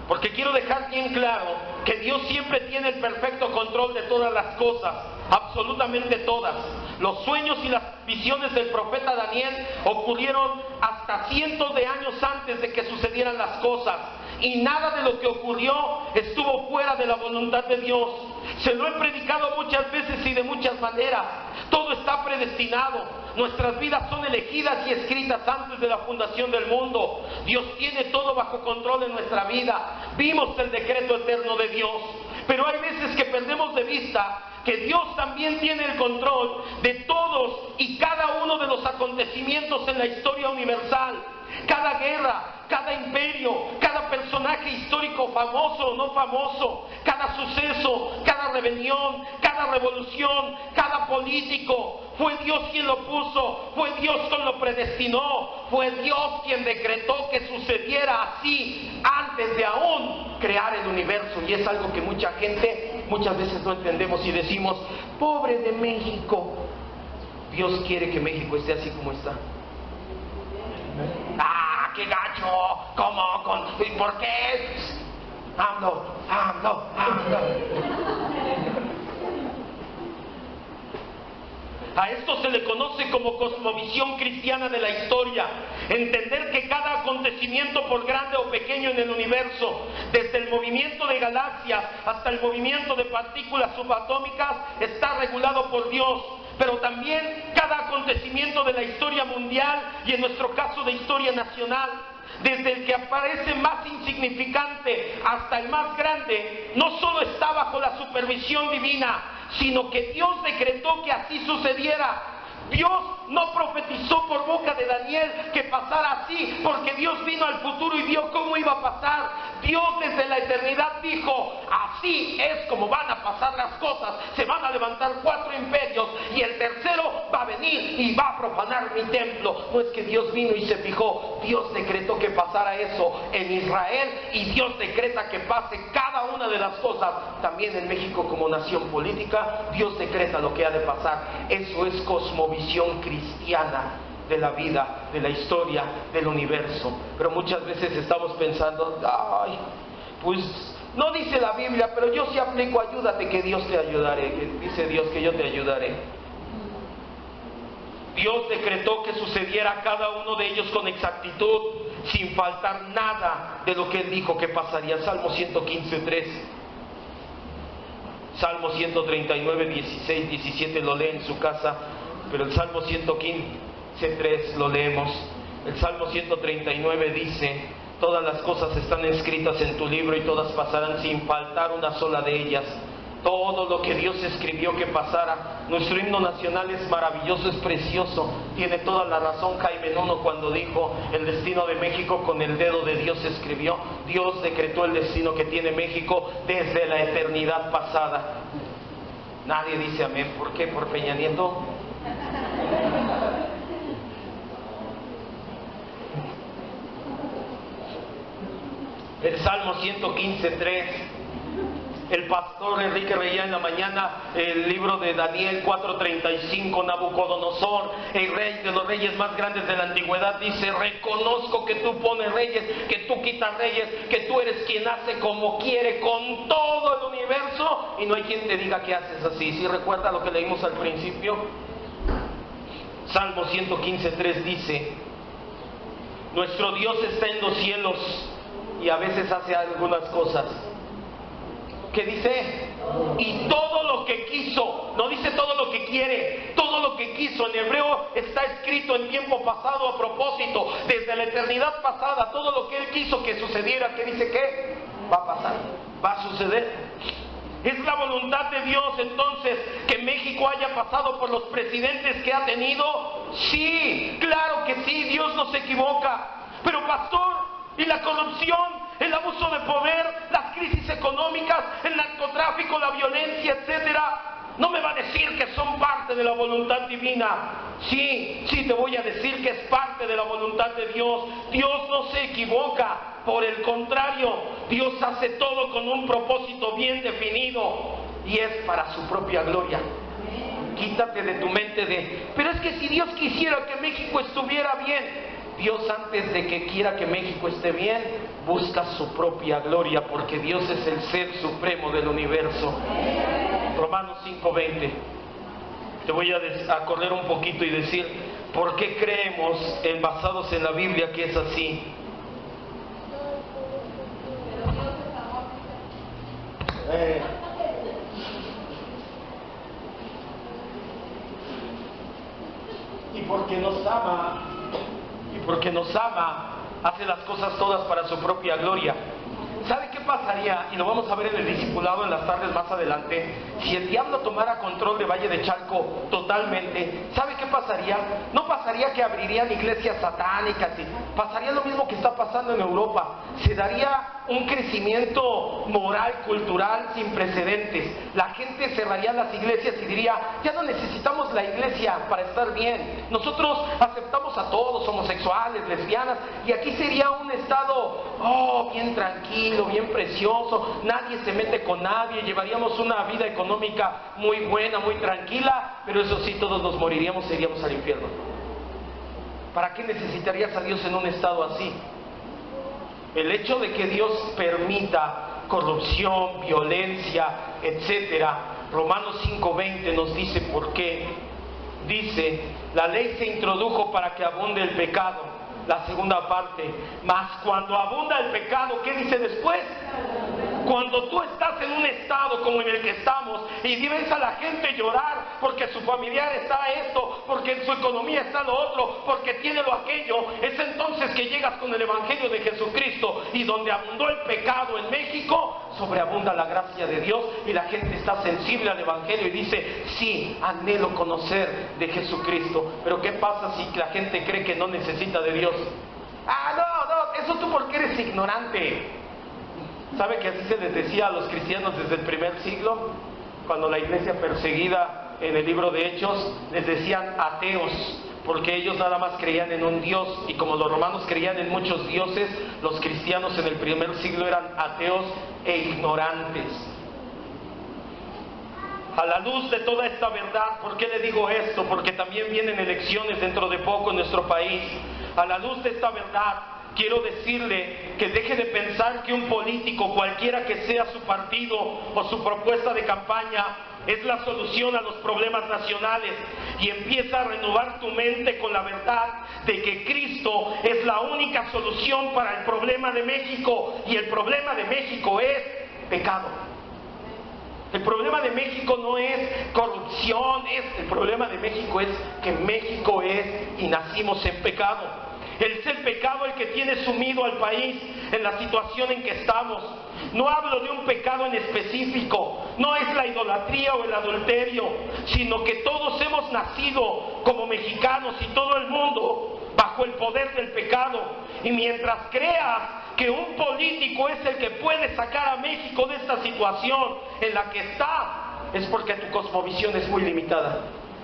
Porque quiero dejar bien claro que Dios siempre tiene el perfecto control de todas las cosas, absolutamente todas. Los sueños y las visiones del profeta Daniel ocurrieron hasta cientos de años antes de que sucedieran las cosas, y nada de lo que ocurrió estuvo fuera de la voluntad de Dios. Se lo he predicado muchas veces y de muchas maneras. Todo está predestinado. Nuestras vidas son elegidas y escritas antes de la fundación del mundo. Dios tiene todo bajo control en nuestra vida. Vimos el decreto eterno de Dios, pero hay veces que perdemos de vista que Dios también tiene el control de todos y cada uno de los acontecimientos en la historia universal. Cada guerra, cada imperio, cada personaje histórico famoso o no famoso, cada suceso, cada rebelión, cada revolución, cada político, fue Dios quien lo puso, fue Dios quien lo predestinó, fue Dios quien decretó que sucediera así antes de aún crear el universo. Y es algo que mucha gente muchas veces no entendemos y decimos, pobre de México. Dios quiere que México esté así como está. ¡Qué gacho! ¿Cómo? ¿Por qué? ¡AMLO! A esto se le conoce como cosmovisión cristiana de la historia. Entender que cada acontecimiento, por grande o pequeño en el universo, desde el movimiento de galaxias hasta el movimiento de partículas subatómicas, está regulado por Dios. Pero también cada acontecimiento de la historia mundial, y en nuestro caso de historia nacional, desde el que aparece más insignificante hasta el más grande, no solo está bajo la supervisión divina, sino que Dios decretó que así sucediera. Dios no profetizó por boca de Daniel que pasara así, porque Dios vino al futuro y vio cómo iba a pasar. Dios desde la eternidad dijo, así es como van a pasar las cosas. Se van a levantar 4 imperios y el tercero va a venir y va a profanar mi templo. No es que Dios vino y se fijó, Dios decretó que pasara eso en Israel, y Dios decreta que pase cada una de las cosas. También en México como nación política, Dios decreta lo que ha de pasar. Eso es cosmovisión cristiana de la vida, de la historia, del universo. Pero muchas veces estamos pensando, pues no dice la Biblia, pero yo sí aplico, ayúdate que Dios te ayudaré, que dice Dios que yo te ayudaré. Dios decretó que sucediera cada uno de ellos con exactitud, sin faltar nada de lo que Él dijo que pasaría. Salmo 115:3, Salmo 139, 16, 17, lo lee en su casa. Pero el Salmo 115, 15, 3, lo leemos. El Salmo 139 dice: todas las cosas están escritas en tu libro y todas pasarán sin faltar una sola de ellas. Todo lo que Dios escribió que pasara. Nuestro himno nacional es maravilloso, es precioso. Tiene toda la razón Jaime Nuno cuando dijo: el destino de México con el dedo de Dios escribió. Dios decretó el destino que tiene México desde la eternidad pasada. Nadie dice amén. ¿Por qué? ¿Por Peña Nieto? El Salmo 115, 3. El pastor Enrique veía en la mañana el libro de Daniel 4:35. Nabucodonosor, el rey de los reyes más grandes de la antigüedad, dice: reconozco que tú pones reyes, que tú quitas reyes, que tú eres quien hace como quiere con todo el universo, y no hay quien te diga que haces así. ¿Sí recuerda lo que leímos al principio? Salmo 115:3 dice: nuestro Dios está en los cielos y a veces hace algunas cosas. ¿Qué dice? Y todo lo que quiso, no dice todo lo que quiere, todo lo que quiso. En hebreo está escrito en tiempo pasado a propósito, desde la eternidad pasada, todo lo que Él quiso que sucediera. ¿Qué dice que va a pasar? Va a suceder. ¿Es la voluntad de Dios entonces que México haya pasado por los presidentes que ha tenido? Sí, claro que sí, Dios no se equivoca. Pero pastor, ¿y la corrupción, el abuso de poder, las crisis económicas, el narcotráfico, la violencia, etcétera? ¿No me va a decir que son parte de la voluntad divina? Sí, te voy a decir que es parte de la voluntad de Dios. Dios no se equivoca. Por el contrario, Dios hace todo con un propósito bien definido y es para su propia gloria. Quítate de tu mente pero es que si Dios quisiera que México estuviera bien. Dios, antes de que quiera que México esté bien, busca su propia gloria, porque Dios es el ser supremo del universo. Romanos 5:20. Te voy a correr un poquito y decir por qué creemos, basados en la Biblia, que es así. Y porque nos ama, hace las cosas todas para su propia gloria. ¿Sabe qué pasaría? Y lo vamos a ver en el discipulado en las tardes más adelante. Si el diablo tomara control de Valle de Chalco totalmente, ¿sabe qué pasaría? No pasaría que abrirían iglesias satánicas, pasaría lo mismo que está pasando en Europa. Se daría un crecimiento moral, cultural sin precedentes. La gente cerraría las iglesias y diría: ya no necesitamos la iglesia para estar bien. Nosotros aceptamos a todos, homosexuales, lesbianas, y aquí sería un estado bien tranquilo, bien precioso. Nadie se mete con nadie, llevaríamos una vida económica muy buena, muy tranquila, pero eso sí, todos nos moriríamos e iríamos al infierno. ¿Para qué necesitarías a Dios en un estado así? El hecho de que Dios permita corrupción, violencia, etcétera, Romanos 5:20 nos dice por qué. Dice: la ley se introdujo para que abunde el pecado. La segunda parte: mas cuando abunda el pecado, ¿qué dice después? Cuando tú estás en un estado como en el que estamos y ves a la gente llorar porque su familiar está esto, porque en su economía está lo otro, porque tiene lo aquello, es entonces que llegas con el Evangelio de Jesucristo, y donde abundó el pecado en México, sobreabunda la gracia de Dios, y la gente está sensible al Evangelio y dice: sí, anhelo conocer de Jesucristo. Pero ¿qué pasa si la gente cree que no necesita de Dios? No, eso tú porque eres ignorante. ¿Sabe que así se les decía a los cristianos desde el primer siglo? Cuando la iglesia perseguida en el libro de Hechos, les decían ateos, porque ellos nada más creían en un Dios, y como los romanos creían en muchos dioses, los cristianos en el primer siglo eran ateos e ignorantes. A la luz de toda esta verdad, ¿por qué le digo esto? Porque también vienen elecciones dentro de poco en nuestro país. A la luz de esta verdad, quiero decirle que deje de pensar que un político, cualquiera que sea su partido o su propuesta de campaña, es la solución a los problemas nacionales, y empieza a renovar tu mente con la verdad de que Cristo es la única solución para el problema de México, y el problema de México es pecado. El problema de México no es corrupción, el problema de México es que México es y nacimos en pecado. Es el pecado el que tiene sumido al país en la situación en que estamos. No hablo de un pecado en específico, no es la idolatría o el adulterio, sino que todos hemos nacido como mexicanos y todo el mundo bajo el poder del pecado. Y mientras creas que un político es el que puede sacar a México de esta situación en la que está, es porque tu cosmovisión es muy limitada.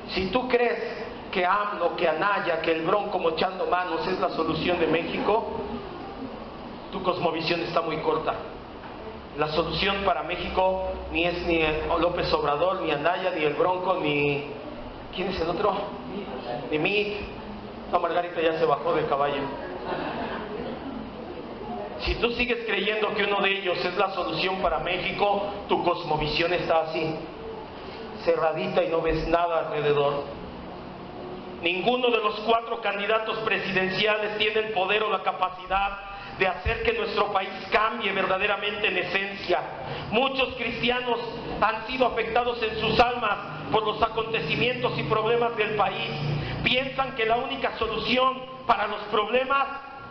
Si tú crees que AMLO, que Anaya, que el Bronco mochando manos es la solución de México, tu cosmovisión está muy corta. La solución para México ni es ni López Obrador, ni Anaya, ni el Bronco, ni... ¿quién es el otro? Ni mí. No, Margarita ya se bajó del caballo. Si tú sigues creyendo que uno de ellos es la solución para México, tu cosmovisión está así, cerradita y no ves nada alrededor. Ninguno de los 4 candidatos presidenciales tiene el poder o la capacidad de hacer que nuestro país cambie verdaderamente en esencia. Muchos cristianos han sido afectados en sus almas por los acontecimientos y problemas del país. Piensan que la única solución para los problemas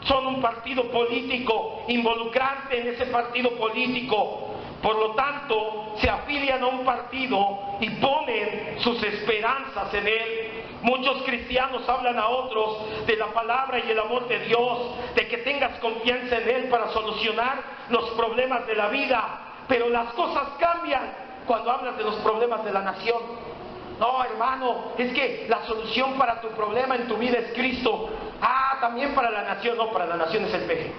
son un partido político, involucrarse en ese partido político. Por lo tanto, se afilian a un partido y ponen sus esperanzas en él. Muchos cristianos hablan a otros de la palabra y el amor de Dios, de que tengas confianza en Él para solucionar los problemas de la vida. Pero las cosas cambian cuando hablas de los problemas de la nación. No, hermano, es que la solución para tu problema en tu vida es Cristo. Ah, también para la nación. No, para la nación es el peje.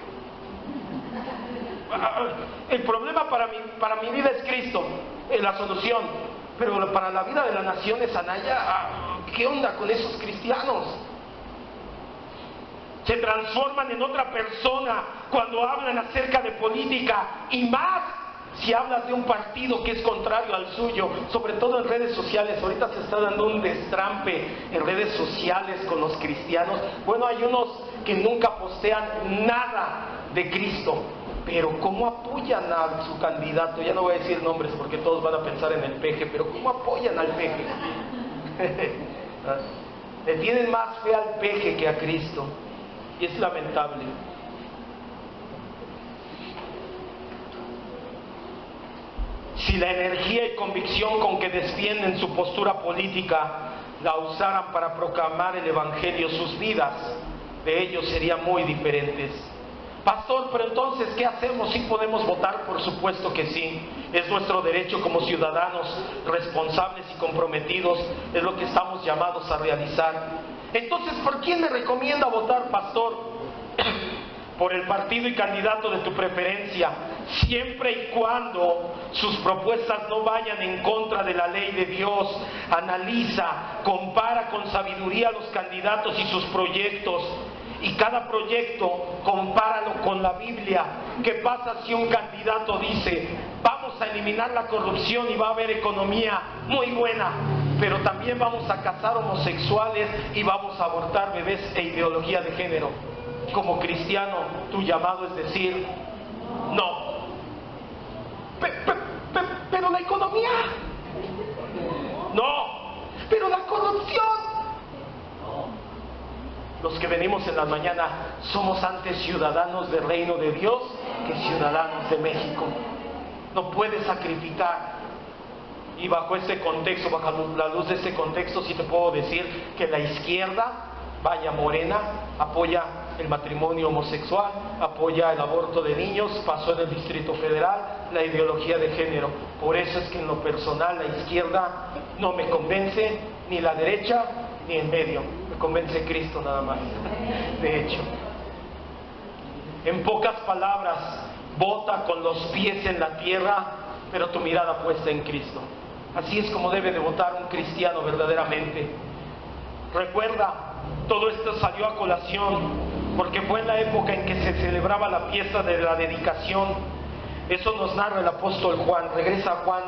El problema para mi vida es Cristo, es la solución. Pero para la vida de la nación es Anaya. ¿Qué onda con esos cristianos? Se transforman en otra persona cuando hablan acerca de política, y más si hablas de un partido que es contrario al suyo, sobre todo en redes sociales. Ahorita se está dando un destrampe en redes sociales con los cristianos. Bueno, hay unos que nunca postean nada de Cristo, pero ¿cómo apoyan a su candidato? Ya no voy a decir nombres porque todos van a pensar en el peje, pero ¿cómo apoyan al peje? Le tienen más fe al peje que a Cristo, y es lamentable. Si la energía y convicción con que defienden su postura política la usaran para proclamar el Evangelio, sus vidas de ellos serían muy diferentes. Pastor, pero entonces, ¿qué hacemos? ¿Sí podemos votar? Por supuesto que sí. Es nuestro derecho como ciudadanos responsables y comprometidos. Es lo que estamos llamados a realizar. Entonces, ¿por quién me recomienda votar, pastor? Por el partido y candidato de tu preferencia, siempre y cuando sus propuestas no vayan en contra de la ley de Dios. Analiza, compara con sabiduría los candidatos y sus proyectos. Y cada proyecto compáralo con la Biblia. ¿Qué pasa si un candidato dice: vamos a eliminar la corrupción y va a haber economía muy buena, pero también vamos a casar homosexuales y vamos a abortar bebés e ideología de género? Como cristiano, tu llamado es decir: no. Pero la economía, no. Pero la corrupción. Los que venimos en la mañana somos antes ciudadanos del reino de Dios que ciudadanos de México. No puedes sacrificar. Y bajo este contexto, bajo la luz de este contexto, sí te puedo decir que la izquierda, vaya Morena, apoya el matrimonio homosexual, apoya el aborto de niños, pasó en el Distrito Federal, la ideología de género. Por eso es que en lo personal la izquierda no me convence, ni la derecha, ni en medio. Me convence Cristo nada más. De hecho, en pocas palabras, vota con los pies en la tierra, pero tu mirada puesta en Cristo. Así es como debe de votar un cristiano verdaderamente. Recuerda, todo esto salió a colación porque fue en la época en que se celebraba la fiesta de la dedicación. Eso nos narra el apóstol Juan. Regresa a Juan.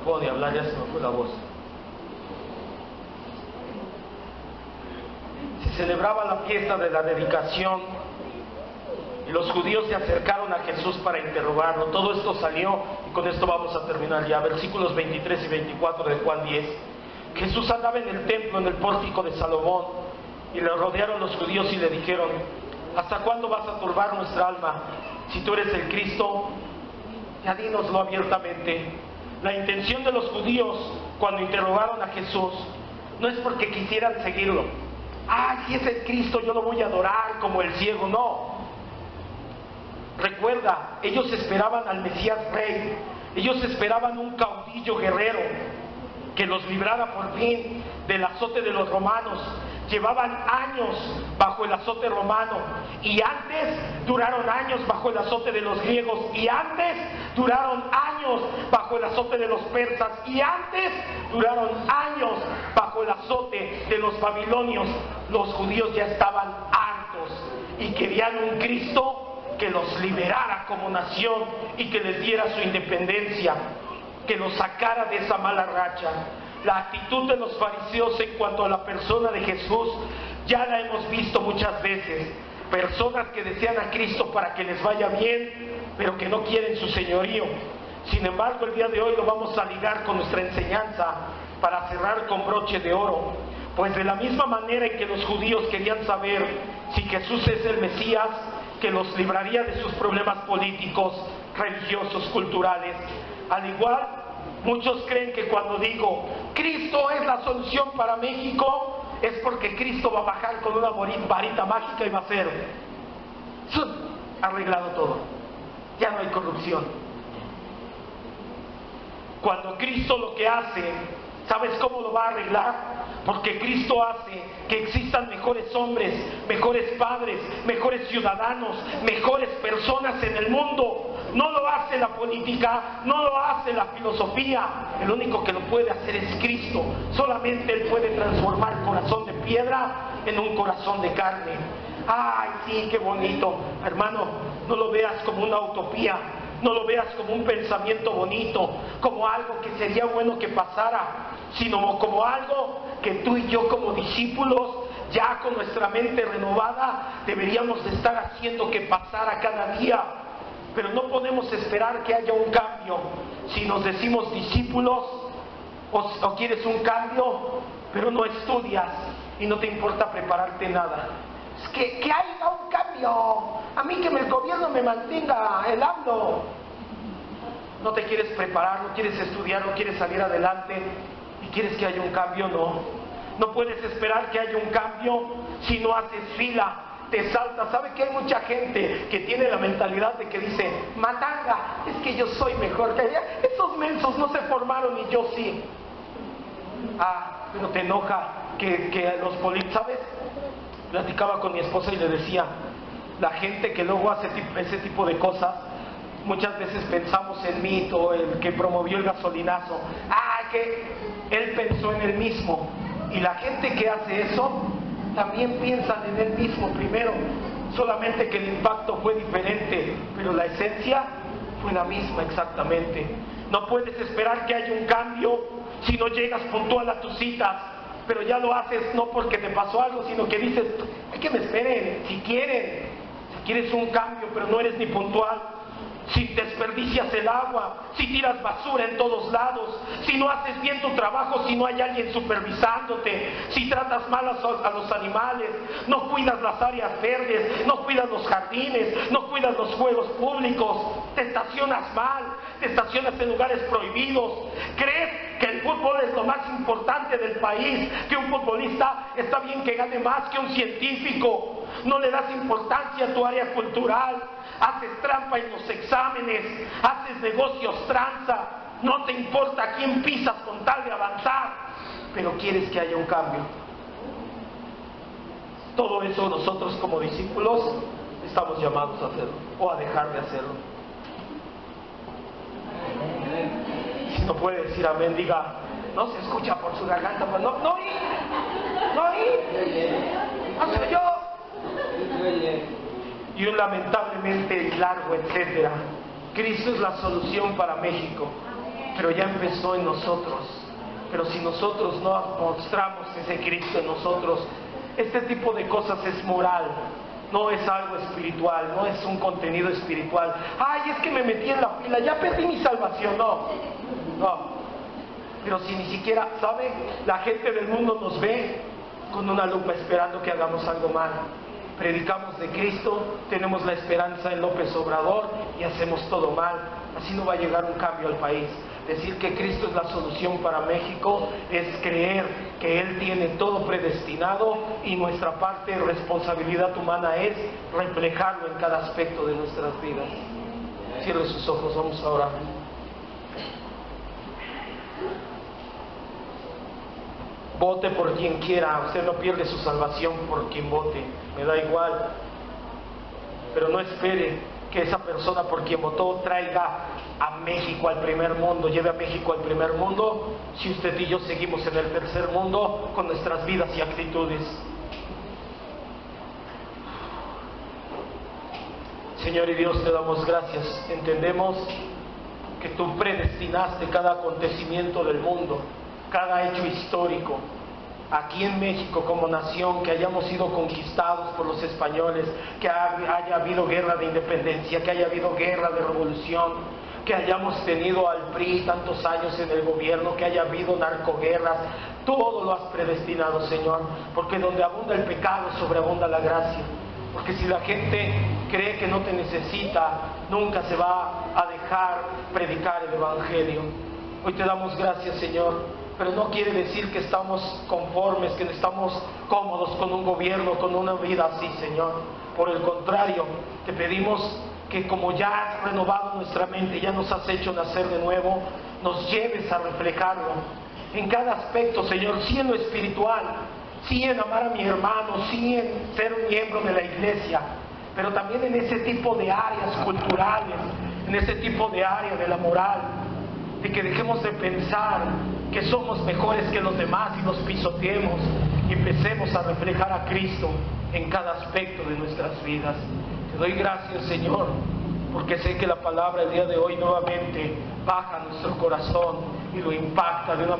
puedo ni hablar, ya se me fue la voz. Se celebraba la fiesta de la dedicación y los judíos se acercaron a Jesús para interrogarlo. Todo esto salió, y con esto vamos a terminar ya, versículos 23 y 24 de Juan 10. Jesús andaba en el templo, en el pórtico de Salomón, y le rodearon los judíos y le dijeron: ¿hasta cuándo vas a turbar nuestra alma? Si tú eres el Cristo, ya dínoslo abiertamente. La intención de los judíos cuando interrogaron a Jesús no es porque quisieran seguirlo. Si es el Cristo, yo lo voy a adorar como el ciego. No. Recuerda, ellos esperaban al Mesías Rey. Ellos esperaban un caudillo guerrero que los librara por fin del azote de los romanos. Llevaban años bajo el azote romano, y antes duraron años bajo el azote de los griegos, y antes duraron años bajo el azote de los persas, y antes duraron años bajo el azote de los babilonios. Los judíos ya estaban hartos y querían un Cristo que los liberara como nación y que les diera su independencia, que los sacara de esa mala racha. La actitud de los fariseos en cuanto a la persona de Jesús ya la hemos visto muchas veces. Personas que desean a Cristo para que les vaya bien, pero que no quieren su señorío. Sin embargo, el día de hoy lo vamos a ligar con nuestra enseñanza para cerrar con broche de oro. Pues de la misma manera en que los judíos querían saber si Jesús es el Mesías, que los libraría de sus problemas políticos, religiosos, culturales, al igual, muchos creen que cuando digo Cristo es la solución para México, es porque Cristo va a bajar con una varita mágica y va a ser arreglado todo. Ya no hay corrupción. Cuando Cristo lo que hace, ¿sabes cómo lo va a arreglar? Porque Cristo hace que existan mejores hombres, mejores padres, mejores ciudadanos, mejores personas en el mundo. No lo hace la política, no lo hace la filosofía. El único que lo puede hacer es Cristo. Solamente Él puede transformar corazón de piedra en un corazón de carne. ¡Ay, sí, qué bonito! Hermano, no lo veas como una utopía, no lo veas como un pensamiento bonito, como algo que sería bueno que pasara, sino como algo que tú y yo como discípulos, ya con nuestra mente renovada, deberíamos de estar haciendo que pasara cada día. Pero no podemos esperar que haya un cambio. Si nos decimos discípulos, o quieres un cambio, pero no estudias y no te importa prepararte nada. Es que haya un cambio. A mí que el gobierno me mantenga el AMLO. No te quieres preparar, no quieres estudiar, no quieres salir adelante y quieres que haya un cambio. No puedes esperar que haya un cambio si no haces fila. Te salta. ¿Sabe que hay mucha gente que tiene la mentalidad de que dice: matanga, es que yo soy mejor que ella? Esos mensos no se formaron y yo sí. Pero te enoja que los políticos, ¿sabes? Platicaba con mi esposa y le decía: la gente que luego hace ese tipo de cosas, muchas veces pensamos en Mito, el que promovió el gasolinazo, que él pensó en él mismo. Y la gente que hace eso también piensan en él mismo primero, solamente que el impacto fue diferente, pero la esencia fue la misma exactamente. No puedes esperar que haya un cambio si no llegas puntual a tus citas, pero ya lo haces no porque te pasó algo, sino que dices: hay que me esperen, si quieres un cambio, pero no eres ni puntual. Si desperdicias el agua, si tiras basura en todos lados, si no haces bien tu trabajo, si no hay alguien supervisándote, si tratas mal a los animales, no cuidas las áreas verdes, no cuidas los jardines, no cuidas los juegos públicos, te estacionas mal, te estacionas en lugares prohibidos, crees que el fútbol es lo más importante del país, que un futbolista está bien que gane más que un científico, no le das importancia a tu área cultural, haces trampa en los exámenes, haces negocios tranza, no te importa a quién pisas con tal de avanzar, pero quieres que haya un cambio. Todo eso nosotros como discípulos estamos llamados a hacerlo, o a dejar de hacerlo. Si no puede decir amén, diga: no se escucha por su garganta, pues no soy yo. Y un lamentablemente largo etcétera. Cristo es la solución para México. pero ya empezó en nosotros. Pero si nosotros no mostramos ese Cristo en nosotros, este tipo de cosas es moral, no es algo espiritual, no es un contenido espiritual. Ay, es que me metí en la fila, ya perdí mi salvación. No. Pero si ni siquiera, ¿sabe? La gente del mundo nos ve con una lupa esperando que hagamos algo mal. Predicamos de Cristo, tenemos la esperanza en López Obrador y hacemos todo mal. Así no va a llegar un cambio al país. Decir que Cristo es la solución para México es creer que Él tiene todo predestinado y nuestra parte de responsabilidad humana es reflejarlo en cada aspecto de nuestras vidas. Cierre sus ojos, vamos a orar. Vote por quien quiera, usted no pierde su salvación por quien vote, me da igual. Pero no espere que esa persona por quien votó traiga a México al primer mundo, lleve a México al primer mundo, si usted y yo seguimos en el tercer mundo con nuestras vidas y actitudes. Señor y Dios, te damos gracias. Entendemos que tú predestinaste cada acontecimiento del mundo, cada hecho histórico, aquí en México como nación, que hayamos sido conquistados por los españoles, que haya habido guerra de independencia, que haya habido guerra de revolución, que hayamos tenido al PRI tantos años en el gobierno, que haya habido narcoguerras, todo lo has predestinado, Señor, porque donde abunda el pecado sobreabunda la gracia. Porque si la gente cree que no te necesita, nunca se va a dejar predicar el Evangelio. Hoy te damos gracias, Señor, pero no quiere decir que estamos conformes, que estamos cómodos con un gobierno, con una vida así, Señor. Por el contrario, te pedimos que como ya has renovado nuestra mente, ya nos has hecho nacer de nuevo, nos lleves a reflejarlo en cada aspecto, Señor, sí en lo espiritual, sí en amar a mi hermano, sí en ser un miembro de la iglesia, pero también en ese tipo de áreas culturales, en ese tipo de área de la moral, de que dejemos de pensar que somos mejores que los demás y los pisoteemos y empecemos a reflejar a Cristo en cada aspecto de nuestras vidas. Te doy gracias, Señor, porque sé que la palabra el día de hoy nuevamente baja a nuestro corazón y lo impacta de una